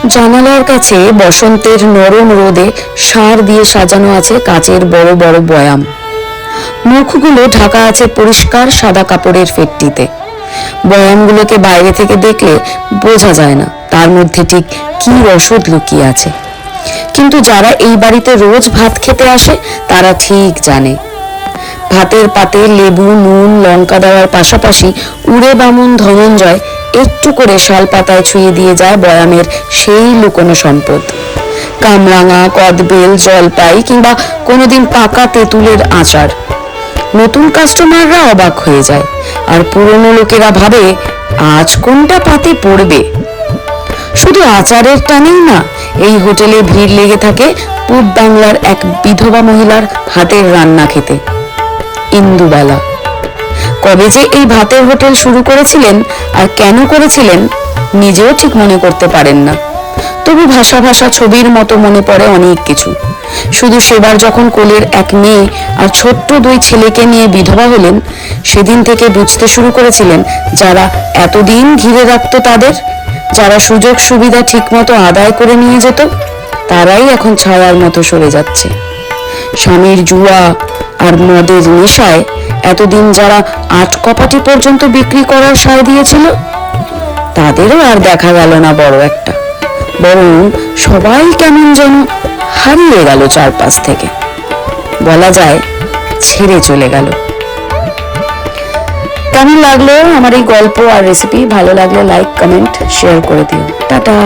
জানালার কাছে বসন্তের নরম রোদে সার দিয়ে সাজানো আছে কাচের বড় বড় বয়াম। মুখগুলো ঢাকা আছে পরিষ্কার সাদা কাপড়ের ফেটটিতে। বয়ামগুলোকে বাইরে থেকে দেখলে বোঝা যায় না তার মধ্যে ঠিক কি রসদ লুকিয়ে আছে, কিন্তু যারা এই বাড়িতে রোজ ভাত খেতে আসে তারা ঠিক জানে। ভাতের পাতে লেবু, নুন, লঙ্কা দেওয়ার পাশাপাশি উড়ে বামুন ধনঞ্জয় একটু করে শাল পাতায় ছুঁয়ে দিয়ে যায় বয়ামের সেই লুকোনো সম্পদ। কামরাঙা, কদবেল, জলপাই কিংবা কোনোদিন পাকা তেঁতুলের আচার। নতুন কাস্টমাররা অবাক হয়ে যায়, আর পুরনো লোকেরা ভাবে আজ কোনটা পাতে পড়বে। শুধু আচারের টানেই না, এই হোটেলে ভিড় লেগে থাকে পূব বাংলার এক বিধবা মহিলার হাতের রান্না খেতে, ইন্দুবালা। কবে যে এই ভাতের হোটেল শুরু করেছিলেন আর কেন করেছিলেন নিজেও ঠিক মনে করতে পারেন না, তবু ভাষা ভাষা ছবির মতো মনে পড়ে অনেক কিছু। শুধু সেবার যখন কোলের এক মেয়ে আর ছোট্ট 2 ছেলেকে নিয়ে বিধবা হলেন, সেদিন থেকে বুঝতে শুরু করেছিলেন যারা এতদিন ঘিরে রাখতো তাদের, যারা সুযোগ সুবিধা ঠিক মতো আদায় করে নিয়ে যেত, তারাই এখন ছায়ার মতো সরে যাচ্ছে। স্বামীর জুয়া আর মদের নেশায় এতদিন যারা 8 কপাটি পর্যন্ত বিক্রি করার সায় দিয়েছিল, তাদেরও আর দেখা গেল না বড় একটা, বরং সবাই কেমন যেন হারিয়ে গেল চারপাশ থেকে। বলা যায় ছেড়ে চলে গেল। কেমন লাগলো আমার এই গল্প আর রেসিপি? ভালো লাগলে লাইক, কমেন্ট, শেয়ার করে দিও। টাটা।